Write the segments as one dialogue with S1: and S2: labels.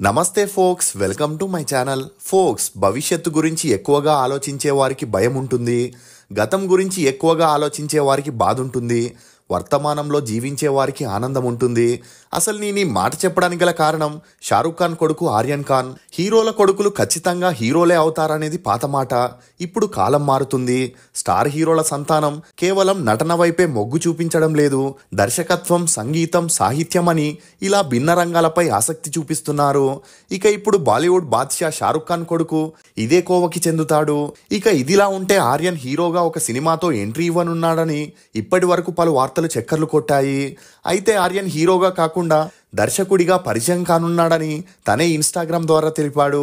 S1: నమస్తే folks, welcome to my channel. Folks, భవిష్యత్తు గురించి ఎక్కువగా ఆలోచించే వారికి భయం ఉంటుంది. గతం గురించి ఎక్కువగా ఆలోచించే వారికి బాధ ఉంటుంది. వర్తమానంలో జీవించే వారికి ఆనందం ఉంటుంది. అసలు నేను ఈ మాట చెప్పడానికి గల కారణం, షారుఖ్ ఖాన్ కొడుకు ఆర్యన్ ఖాన్. హీరోల కొడుకులు ఖచ్చితంగా హీరోలే అవుతారనేది పాత మాట. ఇప్పుడు కాలం మారుతుంది. స్టార్ హీరోల సంతానం కేవలం నటన వైపే మొగ్గు చూపించడం లేదు, దర్శకత్వం, సంగీతం, సాహిత్యం అని ఇలా భిన్న రంగాలపై ఆసక్తి చూపిస్తున్నారు. ఇక ఇప్పుడు బాలీవుడ్ బాద్షా షారుఖ్ ఖాన్ కొడుకు ఇదే కోవకి చెందుతాడు. ఇక ఇదిలా ఉంటే ఆర్యన్ హీరోగా ఒక సినిమాతో ఎంట్రీ ఇవ్వనున్నాడని ఇప్పటి వరకు పలు వార్తలు చక్కర్లు కొట్టాయి. అయితే ఆర్యన్ హీరోగా కాకుండా దర్శకుడిగా పరిచయం కానున్నాడని తనే ఇన్స్టాగ్రామ్ ద్వారా తెలిపాడు.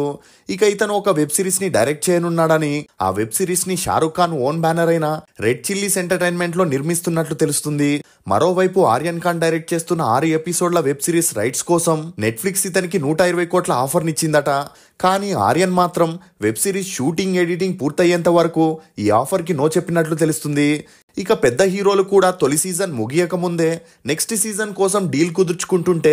S1: ఇక ఇతను ఒక వెబ్ సిరీస్ ని డైరెక్ట్ చేయనున్నాడని, ఆ వెబ్ సిరీస్ ని షారుఖ్ ఖాన్ ఓన్ బ్యానర్ అయిన రెడ్ చిల్లీస్ ఎంటర్టైన్మెంట్ లో నిర్మిస్తున్నట్లు తెలుస్తుంది. మరోవైపు ఆర్యన్ ఖాన్ డైరెక్ట్ చేస్తున్న 6 ఎపిసోడ్ల వెబ్ సిరీస్ రైట్స్ కోసం నెట్ఫ్లిక్స్ ఇతనికి 120 కోట్ల ఆఫర్ నిచ్చిందట. కానీ ఆర్యన్ మాత్రం వెబ్ సిరీస్ షూటింగ్, ఎడిటింగ్ పూర్తయ్యేంత వరకు ఈ ఆఫర్ కి నో చెప్పినట్లు తెలుస్తుంది. ఇక పెద్ద హీరోలు కూడా తొలి సీజన్ ముగియక ముందే నెక్స్ట్ సీజన్ కోసం డీల్ కుదుర్చుకుంటుంటే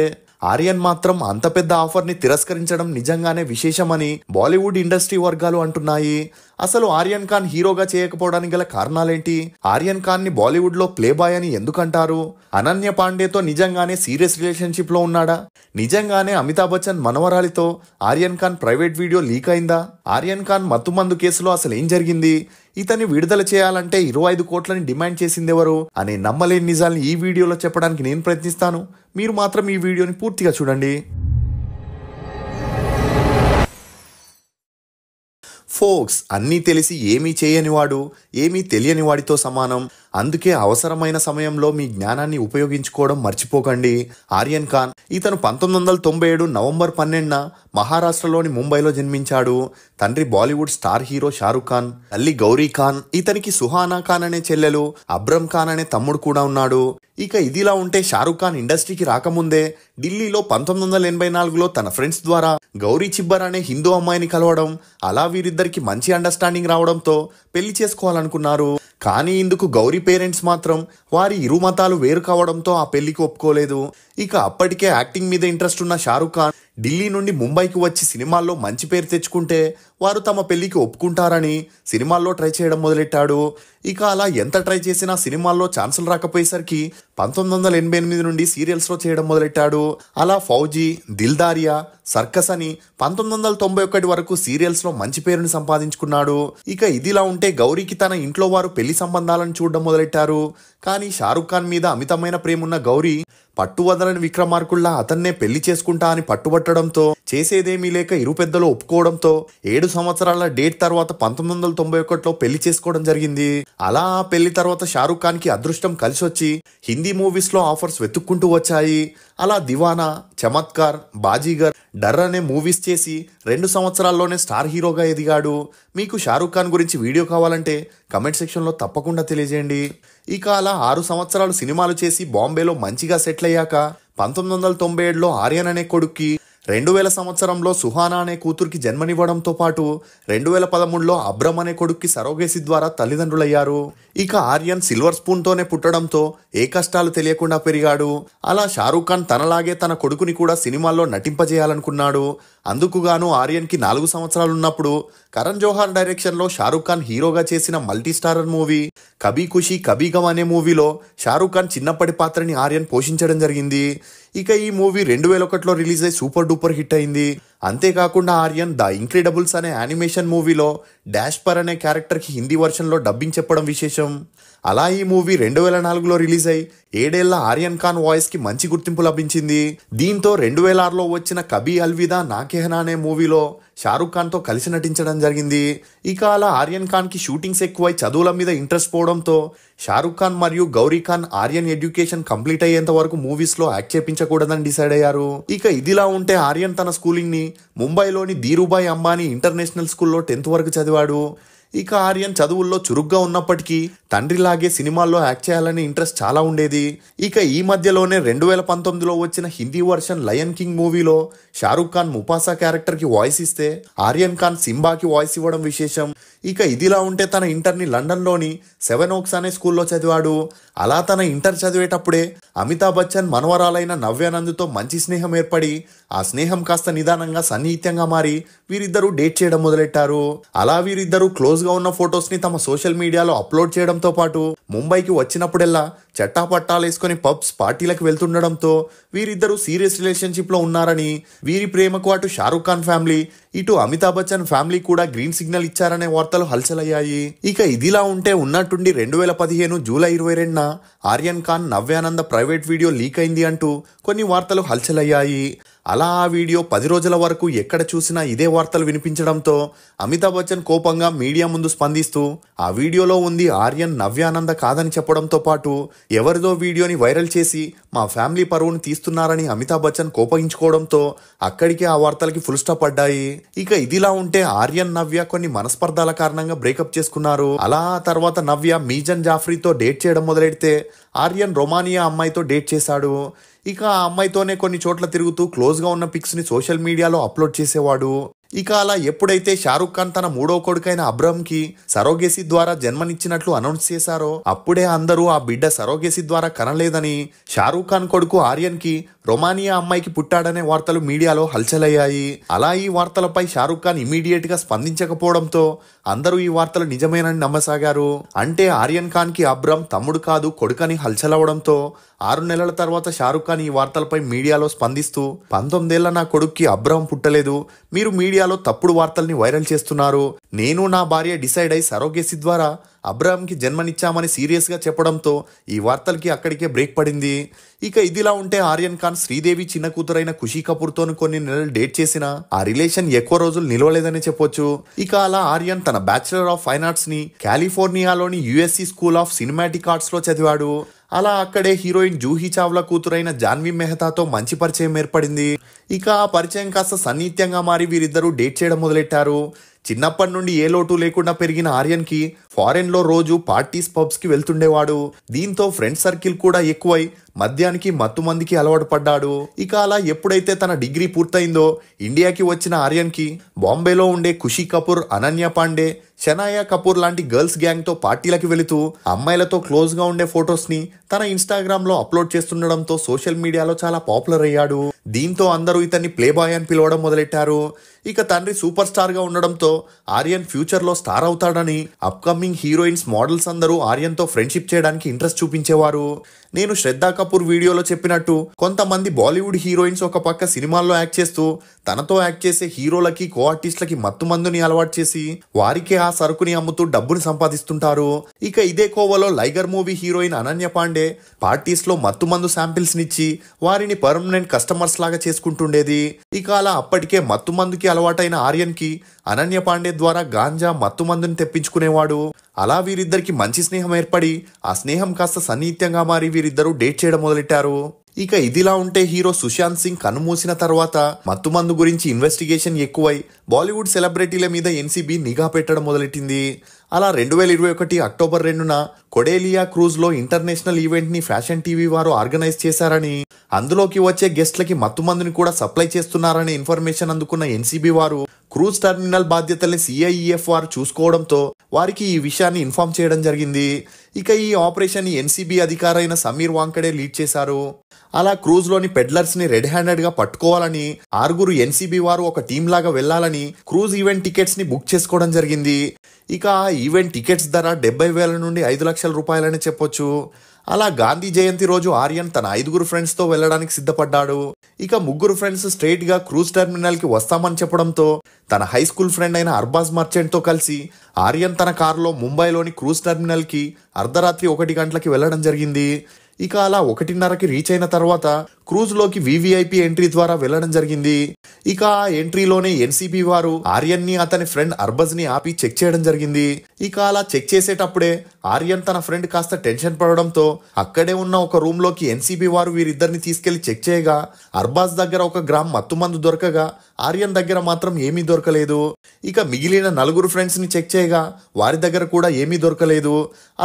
S1: ఆర్యన్ మాత్రం అంత పెద్ద ఆఫర్ ని తిరస్కరించడం నిజంగానే విశేషమని బాలీవుడ్ ఇండస్ట్రీ వర్గాలు అంటున్నాయి. అసలు ఆర్యన్ ఖాన్ హీరోగా చేయకపోవడానికి గల కారణాలేంటి? ఆర్యన్ ఖాన్ ని బాలీవుడ్ లో ప్లే బాయ్ అని ఎందుకంటారు? అనన్య పాండేతో నిజంగానే సీరియస్ రిలేషన్షిప్ లో ఉన్నాడా? నిజంగానే అమితాబ్ బచ్చన్ మనవరాలితో Aryan Khan private video leak అయిందా? ఆర్యన్ ఖాన్ మత్తుమందు కేసులో అసలు ఏం జరిగింది? ఇతన్ని విడుదల చేయాలంటే 25 కోట్లని డిమాండ్ చేసిందెవరు అనే నమ్మలేని నిజాల్ని ఈ వీడియోలో చెప్పడానికి నేను ప్రయత్నిస్తాను. మీరు మాత్రం ఈ వీడియోని పూర్తిగా చూడండి. ఫోక్స్, అన్నీ తెలిసి ఏమీ చేయనివాడు ఏమీ తెలియని వాడితో సమానం. అందుకే అవసరమైన సమయంలో మీ జ్ఞానాన్ని ఉపయోగించుకోవడం మర్చిపోకండి. ఆర్యన్ ఖాన్ ఇతను 1997 నవంబర్ 12న మహారాష్ట్రలోని ముంబైలో జన్మించాడు. తండ్రి బాలీవుడ్ స్టార్ హీరో షారుఖ్ ఖాన్, తల్లి గౌరీ ఖాన్. ఇతనికి సుహానా ఖాన్ అనే చెల్లెలు, అబ్రమ్ ఖాన్ అనే తమ్ముడు కూడా ఉన్నాడు. ఇక ఇదిలా ఉంటే షారుఖ్ ఖాన్ ఇండస్ట్రీకి రాకముందే ఢిల్లీలో 1984లో తన ఫ్రెండ్స్ ద్వారా గౌరీ చిబ్బర్ అనే హిందూ అమ్మాయిని కలవడం, అలా వీరిద్దరికి మంచి అండర్స్టాండింగ్ రావడంతో పెళ్లి చేసుకోవాలనుకున్నారు. కానీ ఇందుకు గౌరీ పేరెంట్స్ మాత్రం వారి ఇరు మతాలు వేరు కావడంతో ఆ పెళ్లికి ఒప్పుకోలేదు. ఇక అప్పటికే యాక్టింగ్ మీద ఇంట్రెస్ట్ ఉన్న షారుఖ్ ఖాన్ ఢిల్లీ నుండి ముంబైకి వచ్చి సినిమాల్లో మంచి పేరు తెచ్చుకుంటే వారు తమ పెళ్లికి ఒప్పుకుంటారని సినిమాల్లో ట్రై చేయడం మొదలెట్టాడు. ఇక అలా ఎంత ట్రై చేసినా సినిమాల్లో ఛాన్సులు రాకపోయేసరికి 1988 నుండి సీరియల్స్లో చేయడం మొదలెట్టాడు. అలా ఫౌజీ, దిల్దారియా, సర్కస్ అని 1991 వరకు సీరియల్స్లో మంచి పేరుని సంపాదించుకున్నాడు. ఇక ఇదిలా ఉంటే గౌరీకి తన ఇంట్లో వారు పెళ్లి సంబంధాలను చూడడం మొదలెట్టారు. కానీ షారుఖ్ ఖాన్ మీద అమితమైన ప్రేమున్న గౌరీ పట్టువదలని విక్రమార్కుల్లా అతన్నే పెళ్లి చేసుకుంటా అని పట్టుబట్టడంతో చేసేదేమీ లేక ఇరు పెద్దలు ఒప్పుకోవడంతో 7 సంవత్సరాల డేట్ తర్వాత 1991లో పెళ్లి చేసుకోవడం జరిగింది. అలా ఆ పెళ్లి తర్వాత షారుఖ్ ఖాన్ కి అదృష్టం కలిసొచ్చి హిందీ మూవీస్ లో ఆఫర్స్ వెతుక్కుంటూ వచ్చాయి. అలా దివానా, చమత్కార్, బాజీగర్, డర్ అనే మూవీస్ చేసి 2 సంవత్సరాల్లోనే స్టార్ హీరోగా ఎదిగాడు. మీకు షారుఖ్ ఖాన్ గురించి వీడియో కావాలంటే కమెంట్ సెక్షన్లో తప్పకుండా తెలియజేయండి. ఇక అలా 6 సంవత్సరాలు సినిమాలు చేసి బాంబేలో మంచిగా సెటిల్ అయ్యాక 1997లో ఆర్యన్ అనే కొడుక్కి, 2000 సంవత్సరంలో సుహానా అనే కూతురికి జన్మనివ్వడంతో పాటు 2013లో అబ్రమ్ అనే కొడుక్కి సరోగేసి ద్వారా తల్లిదండ్రులయ్యారు. ఇక ఆర్యన్ సిల్వర్ స్పూన్ తోనే పుట్టడంతో ఏ కష్టాలు తెలియకుండా పెరిగాడు. అలా షారుఖ్ ఖాన్ తనలాగే తన కొడుకుని కూడా సినిమాల్లో నటింపజేయాలనుకున్నాడు. అందుకుగాను ఆర్యన్ కి 4 సంవత్సరాలు ఉన్నప్పుడు కరణ్ జోహార్ డైరెక్షన్ లో షారుఖ్ ఖాన్ హీరోగా చేసిన multi starrer movie Kabhi Khushi Kabhi gum అనే మూవీలో షారుఖ్ ఖాన్ చిన్నప్పటి పాత్రని ఆర్యన్ పోషించడం జరిగింది. ఇక ఈ మూవీ 2001లో రిలీజ్ అయి సూపర్ డూపర్ హిట్ అయింది. అంతేకాకుండా ఆర్యన్ ద ఇంక్రెడిబుల్స్ అనే యానిమేషన్ మూవీలో డాష్ పర్ అనే క్యారెక్టర్కి హిందీ వర్షన్లో డబ్బింగ్ చెప్పడం విశేషం. అలా ఈ మూవీ 2004లో రిలీజ్ అయి 7 ఏళ్ల ఆర్యన్ ఖాన్ వాయిస్ కి మంచి గుర్తింపు లభించింది. దీంతో 2006లో వచ్చిన కభీ అల్విదా నా కెహనా అనే మూవీలో షారుఖ్ ఖాన్ తో కలిసి నటించడం జరిగింది. ఇక అలా ఆర్యన్ ఖాన్ కి షూటింగ్స్ ఎక్కువై చదువుల మీద ఇంట్రెస్ట్ పోవడంతో షారుఖ్ ఖాన్ మరియు గౌరీ ఖాన్ ఆర్యన్ ఎడ్యుకేషన్ కంప్లీట్ అయ్యేంత వరకు మూవీస్ లో యాక్ట్ చేయించకూడదని డిసైడ్ అయ్యారు. ఇక ఇదిలా ఉంటే ఆర్యన్ తన స్కూలింగ్ ని ముంబైలోని ధీరుభాయ్ అంబానీ ఇంటర్నేషనల్ స్కూల్లో 10th వరకు చదివాడు. ఇక ఆర్యన్ చదువుల్లో చురుగ్గా ఉన్నప్పటికీ తండ్రిలాగే సినిమాల్లో యాక్ట్ చేయాలనే ఇంట్రెస్ట్ చాలా ఉండేది. ఇక ఈ మధ్యలోనే 2019లో వచ్చిన హిందీ వర్షన్ లయన్ కింగ్ మూవీలో షారుఖ్ ఖాన్ ముఫాసా క్యారెక్టర్ కి వాయిస్ ఇస్తే ఆర్యన్ ఖాన్ సింబాకి వాయిస్ ఇవ్వడం విశేషం. ఇక ఇదిలా ఉంటే తన ఇంటర్ని లండన్లోని సెవెన్ ఓక్స్ అనే స్కూల్లో చదివాడు. అలా తన ఇంటర్ చదివేటప్పుడే అమితాబ్ బచ్చన్ మనవరాలైన నవ్యానంద్తో మంచి స్నేహం ఏర్పడి ఆ స్నేహం కాస్త నిదానంగా సన్నిహిత్యంగా మారి వీరిద్దరూ డేట్ చేయడం మొదలెట్టారు. అలా వీరిద్దరూ క్లోజ్గా ఉన్న ఫొటోస్ని తమ సోషల్ మీడియాలో అప్లోడ్ చేయడంతో పాటు ముంబైకి వచ్చినప్పుడెల్లా చట్టాపట్టాలేసుకుని పబ్స్ పార్టీలకు వెళ్తుండడంతో వీరిద్దరూ సీరియస్ రిలేషన్షిప్లో ఉన్నారని, వీరి ప్రేమకు అటు షారూఖ్ ఖాన్ ఫ్యామిలీ ఇటు అమితాబ్ బచ్చన్ ఫ్యామిలీ కూడా గ్రీన్ సిగ్నల్ ఇచ్చారనే వార్తలు హల్చలయ్యాయి. ఇక ఇదిలా ఉంటే ఉన్నట్టుండి 2015 జూలై 22న Aryan Khan Navya Nanda private video leak అయింది అంటూ కొన్ని వార్తలు హల్చలయ్యాయి. అలా ఆ వీడియో 10 రోజుల వరకు ఎక్కడ చూసినా ఇదే వార్తలు వినిపించడంతో అమితాబ్ బచ్చన్ కోపంగా మీడియా ముందు స్పందిస్తూ ఆ వీడియోలో ఉంది ఆర్యన్ నవ్యానంద కాదని చెప్పడంతో పాటు ఎవరిదో వీడియోని వైరల్ చేసి మా ఫ్యామిలీ పరువును తీస్తున్నారని అమితాబ్ బచ్చన్ కోపగించుకోవడంతో అక్కడికే ఆ వార్తలకి ఫుల్ స్టాప్ పడ్డాయి. ఇక ఇదిలా ఉంటే ఆర్యన్ నవ్య కొన్ని మనస్పర్ధాల కారణంగా బ్రేకప్ చేసుకున్నారు. అలా ఆ తర్వాత నవ్య మీజన్ జాఫ్రీతో డేట్ చేయడం మొదలెడితే ఆర్యన్ రొమానియా అమ్మాయితో డేట్ చేశాడు. ఇక ఆ అమ్మాయితోనే కొన్ని చోట్ల తిరుగుతూ క్లోజ్గా ఉన్న పిక్స్ని సోషల్ మీడియాలో అప్లోడ్ చేసేవాడు. ఇక అలా ఎప్పుడైతే షారూఖ్ ఖాన్ తన మూడో కొడుకైన అబ్రహంకి సరోగేసీ ద్వారా జన్మనిచ్చినట్లు అనౌన్స్ చేశారో అప్పుడే అందరూ ఆ బిడ్డ సరోగేసీ ద్వారా కనలేదని, షారూఖ్ ఖాన్ కొడుకు ఆర్యన్కి రొమానియా అమ్మాయికి పుట్టాడనే వార్తలు మీడియాలో హల్చలయ్యాయి. అలా ఈ వార్తలపై షారూఖ్ ఖాన్ ఇమీడియట్ గా స్పందించకపోవడంతో అందరూ ఈ వార్తలు నిజమేనని నమ్మసాగారు. అంటే ఆర్యన్ ఖాన్ కి అబ్రహం తమ్ముడు కాదు కొడుకని హల్చలవడంతో 6 నెలల తర్వాత షారూఖ్ ఖాన్ ఈ వార్తలపై మీడియాలో స్పందిస్తూ 19 ఏళ్ల నా కొడుక్కి అబ్రహం పుట్టలేదు, మీరు మీడియాలో తప్పుడు వార్తల్ని వైరల్ చేస్తున్నారు, నేను నా భార్య డిసైడ్ అయి సరోగేసీ ద్వారా అబ్రహంకి జన్మనిచ్చామని సీరియస్ గా చెప్పడంతో ఈ వార్తలకి అక్కడికే బ్రేక్ పడింది. ఇక ఇదిలా ఉంటే ఆర్యన్ ఖాన్ శ్రీదేవి చిన్న కూతురైన ఖుషీ కపూర్ తోను కొన్ని నెలలు డేట్ చేసినా ఆ రిలేషన్ ఎక్కువ రోజులు నిలవలేదని చెప్పొచ్చు. ఇక అలా ఆర్యన్ తన బ్యాచిలర్ ఆఫ్ ఫైన్ ఆర్ట్స్ ని కాలిఫోర్నియాలోని USC school of cinematic arts లో చదివాడు. అలా అక్కడే హీరోయిన్ జూహీ చావ్లా కూతురైన జాన్వీ మెహతాతో మంచి పరిచయం ఏర్పడింది. ఇక ఆ పరిచయం కాస్త సన్నిహిత్యంగా మారి వీరిద్దరూ డేట్ చేయడం మొదలెట్టారు. చిన్నప్పటి నుండి ఏ లోటు లేకుండా పెరిగిన ఆర్యన్ కి ఫారెన్ లో రోజు పార్టీస్ పబ్స్ కి వెళ్తుండేవాడు. దీంతో ఫ్రెండ్ సర్కిల్ కూడా ఎక్కువై మద్యానికి మత్తు మందికి అలవాటు పడ్డాడు. ఇక అలా ఎప్పుడైతే తన డిగ్రీ పూర్తయిందో ఇండియాకి వచ్చిన ఆర్యన్ కి బాంబేలో ఉండే ఖుషీ కపూర్, అనన్య పాండే, షనాయా కపూర్ లాంటి గర్ల్స్ గ్యాంగ్ తో పార్టీలకు వెళుతూ అమ్మాయిలతో క్లోజ్ గా ఉండే ఫొటోస్ ని తన ఇన్స్టాగ్రామ్ లో అప్లోడ్ చేస్తుండడంతో సోషల్ మీడియాలో చాలా పాపులర్ అయ్యాడు. దీంతో అందరూ ఇతన్ని ప్లే బాయ్ అని పిలవడం మొదలెట్టారు. ఇక తండ్రి సూపర్ స్టార్ గా ఉండడంతో ఆర్యన్ ఫ్యూచర్ లో స్టార్ అవుతాడని అప్కమింగ్ హీరోయిన్స్, మోడల్స్ అందరూ ఆర్యన్ తో ఫ్రెండ్షిప్ చేయడానికి ఇంట్రెస్ట్ చూపించేవారు. నేను శ్రద్ధా కపూర్ వీడియోలో చెప్పినట్టు కొంతమంది బాలీవుడ్ హీరోయిన్స్ ఒక పక్క సినిమాల్లో యాక్ట్ చేస్తూ తనతో యాక్ట్ చేసే హీరోలకి, కో ఆర్టిస్టులకి మత్తు మందుని అలవాటు చేసి వారికే ఆ సరుకుని అమ్ముతూ డబ్బుని సంపాదిస్తుంటారు. ఇక ఇదే కోవలో Liger movie heroine Ananya Panday parties లో మత్తు మందు శాంపిల్స్ నిచ్చి వారిని పర్మనెంట్ కస్టమర్స్ లాగా చేసుకుంటుండేది. ఇక అలా అప్పటికే మత్తు మందుకి అలవాటైన ఆర్యన్ కి అనన్య పాండే ద్వారా గాంజా, మత్తు మందుని తెప్పించుకునేవాడు. అలా వీరిద్దరికి మంచి స్నేహం ఏర్పడి ఆ స్నేహం కాస్త సన్నిహిత్యంగా మారి వీరిద్దరూ డేట్ చేయడం మొదలెట్టారు. ఇక ఇదిలా ఉంటే హీరో సుశాంత్ సింగ్ కన్నుమూసిన తర్వాత మత్తుమందు గురించి ఇన్వెస్టిగేషన్ ఎక్కువై బాలీవుడ్ సెలబ్రిటీల మీద ఎన్సీబీ నిఘా పెట్టడం మొదలెట్టింది. అలా 2021 అక్టోబర్ 2న కొడేలియా క్రూజ్ లో ఇంటర్నేషనల్ ఈవెంట్ ని ఫ్యాషన్ టీవీ వారు ఆర్గనైజ్ చేశారని, అందులోకి వచ్చే గెస్ట్లకి మత్తుమందుని కూడా సప్లై చేస్తున్నారనే ఇన్ఫర్మేషన్ అందుకున్న ఎన్సీబీ వారు క్రూజ్ టర్మినల్ బాధ్యతల్ని సిఐఈఎఫ్ వారు చూసుకోవడంతో వారికి ఈ విషయాన్ని ఇన్ఫార్మ్ చేయడం జరిగింది. ఇక ఈ ఆపరేషన్ ఎన్సీబీ అధికారైన సమీర్ వాంకడే లీడ్ చేశారు. అలా క్రూజ్ లోని పెడ్లర్స్ ని రెడ్ హ్యాండెడ్ గా పట్టుకోవాలని 6 ఎన్సీబీ వారు ఒక టీం లాగా వెళ్లాలని క్రూజ్ ఈవెంట్ టికెట్స్ ని బుక్ చేసుకోవడం జరిగింది. ఇక ఆ ఈవెంట్ టికెట్స్ ధర 70,000 నుండి 5 లక్షల రూపాయలని చెప్పొచ్చు. అలా గాంధీ జయంతి రోజు ఆర్యన్ తన 5 ఫ్రెండ్స్ తో వెళ్లడానికి సిద్ధపడ్డాడు. ఇక 3 ఫ్రెండ్స్ స్ట్రైట్ గా క్రూజ్ టెర్మినల్ కి వస్తామని చెప్పడంతో తన హై స్కూల్ ఫ్రెండ్ అయిన అర్బాజ్ మర్చెంట్ తో కలిసి ఆర్యన్ తన కారులో ముంబైలోని క్రూజ్ టెర్మినల్ కి అర్ధరాత్రి 1 గంటలకి వెళ్లడం జరిగింది. ఇక అలా 1:30కి రీచ్ అయిన తర్వాత క్రూజ్ లోకి వివిఐపి ఎంట్రీ ద్వారా వెళ్లడం జరిగింది. ఇక ఆ ఎంట్రీలోనే ఎన్సీబీ వారు ఆర్యన్ ని అతని ఫ్రెండ్ అర్బజ్ ని ఆపి చెక్ చేయడం జరిగింది. ఇక అలా చెక్ చేసేటప్పుడే ఆర్యన్ తన ఫ్రెండ్ కాస్త టెన్షన్ పడడంతో అక్కడే ఉన్న ఒక రూమ్ లోకి ఎన్సీబీ వారు వీరిద్దరిని తీసుకెళ్లి చెక్ చేయగా అర్బాజ్ దగ్గర 1 గ్రామ్ మత్తుమందు దొరకగా ఆర్యన్ దగ్గర మాత్రం ఏమీ దొరకలేదు. ఇక మిగిలిన 4 ఫ్రెండ్స్ ని చెక్ చేయగా వారి దగ్గర కూడా ఏమీ దొరకలేదు.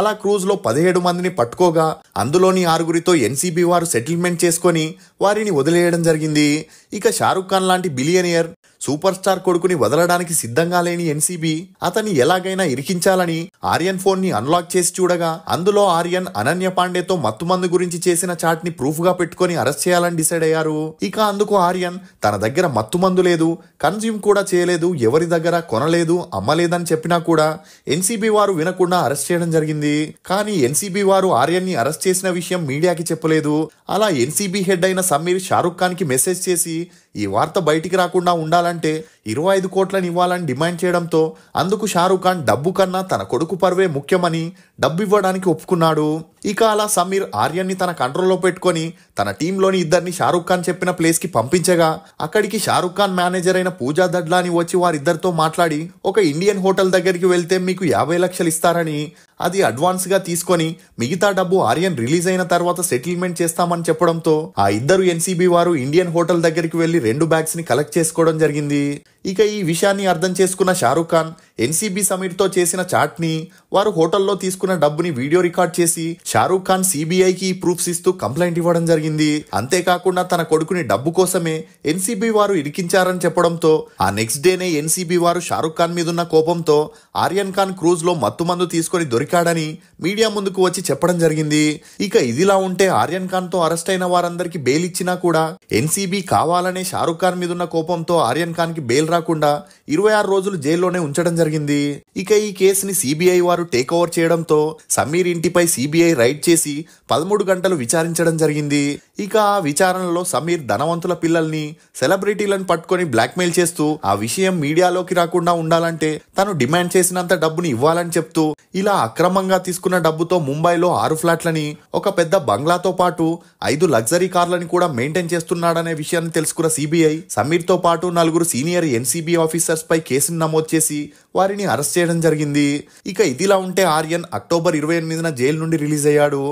S1: అలా క్రూజ్ లో 17 మందిని పట్టుకోగా అందులోని 6 ఎన్సీబీ వారు సెటిల్మెంట్ చేసుకొని వారిని వదిలేయడం జరిగింది. ఇక షారుఖ్ ఖాన్ లాంటి బిలియనియర్ సూపర్ స్టార్ కొడుకుని వదలడానికి సిద్ధంగా లేని ఎన్సీబీ అతన్ని ఎలాగైనా ఇరికించాలని ఆర్యన్ ఫోన్ ని అన్లాక్ చేసి చూడగా అందులో ఆర్యన్ అనన్య పాండేతో మత్తుమందు గురించి చేసిన చాట్ ని ప్రూఫ్ గా పెట్టుకుని అరెస్ట్ చేయాలని డిసైడ్ అయ్యారు. ఇక అందుకు ఆర్యన్ తన దగ్గర మత్తుమందు లేదు, కన్జ్యూమ్ కూడా చేయలేదు, ఎవరి దగ్గర కొనలేదు, అమ్మలేదని చెప్పినా కూడా ఎన్సీబీ వారు వినకుండా అరెస్ట్ చేయడం జరిగింది. కానీ ఎన్సీబీ వారు ఆర్యన్ ని అరెస్ట్ చేసిన విషయం మీడియాకి చెప్పలేదు. అలా ఎన్సీబీ హెడ్ అయిన సమీర్ షారుఖ్ ఖాన్ కి మెసేజ్ చేసి ఈ వార్త బయటికి రాకుండా ఉండాలంటే 25 కోట్లని ఇవ్వాలని డిమాండ్ చేయడంతో అందుకు షారుఖ్ ఖాన్ డబ్బు కన్నా తన కొడుకు పరువే ముఖ్యమని డబ్బు ఇవ్వడానికి ఒప్పుకున్నాడు. ఇక అలా సమీర్ ఆర్యన్ని తన కంట్రోల్లో పెట్టుకొని తన టీంలోని ఇద్దరిని షారుఖ్ ఖాన్ చెప్పిన ప్లేస్ కి పంపించగా అక్కడికి షారుఖ్ ఖాన్ మేనేజర్ అయిన పూజా దడ్లాని వచ్చి వారిద్దరితో మాట్లాడి ఒక ఇండియన్ హోటల్ దగ్గరికి వెళ్తే మీకు 50 లక్షలు ఇస్తారని, అది అడ్వాన్స్ గా తీసుకొని మిగతా డబ్బు ఆర్యన్ రిలీజ్ అయిన తర్వాత సెటిల్మెంట్ చేస్తామని చెప్పడంతో ఆ ఇద్దరు ఎన్సీబీ వారు ఇండియన్ హోటల్ దగ్గరికి వెళ్లి 2 బ్యాగ్స్ ని కలెక్ట్ చేసుకోవడం జరిగింది. ఇక ఈ విషయాన్ని అర్థం చేసుకున్న షారుఖ్ ఖాన్ ఎన్సీబీ సమీర్ తో చేసిన చాట్ ని, వారు హోటల్లో తీసుకున్న డబ్బుని వీడియో రికార్డ్ చేసి షారుఖ్ ఖాన్ సిబిఐకి ప్రూఫ్స్ ఇస్తూ కంప్లైంట్ ఇవ్వడం జరిగింది. అంతేకాకుండా తన కొడుకుని డబ్బు కోసమే ఎన్సీబీ వారు ఇరికించారని చెప్పడంతో ఆ నెక్స్ట్ డేనే ఎన్సీబీ వారు షారుఖ్ ఖాన్ మీదున్న కోపంతో ఆర్యన్ ఖాన్ క్రూజ్ లో మత్తుమందు తీసుకొని దొరికాడని మీడియా ముందుకు వచ్చి చెప్పడం జరిగింది. ఇక ఇదిలా ఉంటే ఆర్యన్ ఖాన్ తో అరెస్ట్ అయిన వారందరికీ బెయిల్ ఇచ్చినా కూడా ఎన్సీబీ కావాలనే షారుఖ్ ఖాన్ మీదున్న కోపంతో ఆర్యన్ ఖాన్ కి బెయిల్ రాకుండా 26 రోజులు జైల్లోనే ఉంచడం జరిగింది. ఇక ఈ కేసుని సిబిఐ వారు టేక్ ఓవర్ చేయడంతో సమీర్ ఇంటిపై సిబిఐ రైడ్ చేసి 13 గంటలు విచారించడం జరిగింది. ఇక ఆ విచారణలో సమీర్ ధనవంతుల పిల్లల్ని, సెలబ్రిటీలను పట్టుకొని బ్లాక్మెయిల్ చేస్తూ ఆ విషయం మీడియాలోకి రాకుండా ఉండాలంటే తను డిమాండ్ చేసినంత డబ్బుని ఇవ్వాలని చెప్తూ ఇలా అక్రమంగా తీసుకున్న డబ్బుతో ముంబైలో 6 ఫ్లాట్లని, ఒక పెద్ద బంగ్లాతో పాటు 5 లగ్జరీ కార్లని కూడా మెయింటైన్ చేస్తున్నాడనే విషయాన్ని తెలుసుకున్న సిబిఐ సమీర్ తో పాటు 4 సీనియర్ ఎన్సీబీ ఆఫీసర్స్ పై కేసును నమోదు చేసి వారిని అరెస్ట్ చేయడం జరిగింది. ఇక ఇదిలా ఉంటే ఆర్యన్ అక్టోబర్ 28న జైలు నుండి రిలీజ్ అయ్యాడు.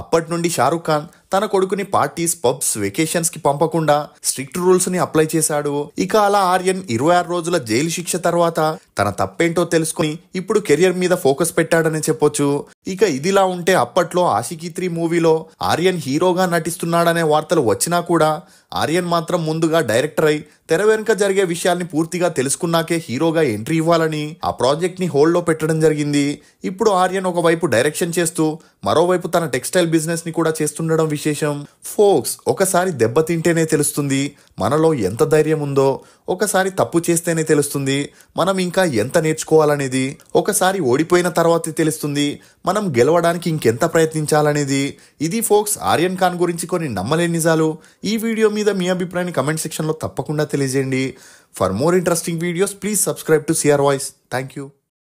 S1: అప్పటి నుండి షారుఖ్ ఖాన్ తన కొడుకుని పార్టీస్, పబ్స్, వెకేషన్స్ కి పంపకుండా స్ట్రిక్ట్ రూల్స్ ని అప్లై చేశాడు. ఇక అలా ఆర్యన్ 26 రోజుల జైలు శిక్ష తర్వాత తన తప్పేంటో తెలుసుకుని ఇప్పుడు కెరియర్ మీద ఫోకస్ పెట్టాడని చెప్పొచ్చు. ఇక ఇదిలా ఉంటే అప్పట్లో ఆషికీ 3 మూవీలో ఆర్యన్ హీరోగా నటిస్తున్నాడనే వార్తలు వచ్చినా కూడా ఆర్యన్ మాత్రం ముందుగా డైరెక్టర్ అయి తెర వెనుక జరిగే విషయాల్ని పూర్తిగా తెలుసుకున్నాకే హీరోగా ఎంట్రీ ఇవ్వాలని ఆ ప్రాజెక్ట్ ని హోల్డ్ లో పెట్టడం జరిగింది. ఇప్పుడు ఆర్యన్ ఒకవైపు డైరెక్షన్ చేస్తూ మరోవైపు తన టెక్స్టైల్ బిజినెస్ ని కూడా చేస్తుండడం విశేషం. ఫోక్స్, ఒకసారి దెబ్బతింటేనే తెలుస్తుంది మనలో ఎంత ధైర్యం ఉందో, ఒకసారి తప్పు చేస్తేనే తెలుస్తుంది మనం ఇంకా ఎంత నేర్చుకోవాలనేది, ఒకసారి ఓడిపోయిన తర్వాతే తెలుస్తుంది మనం గెలవడానికి ఇంకెంత ప్రయత్నించాలనేది. ఇది ఫోక్స్ ఆర్యన్ ఖాన్ గురించి కొన్ని నమ్మలేని నిజాలు. ఈ వీడియో మీద మీ అభిప్రాయాన్ని కమెంట్ సెక్షన్ లో తప్పకుండా తెలియజేయండి. For more interesting videos please subscribe to CR voice. Thank you.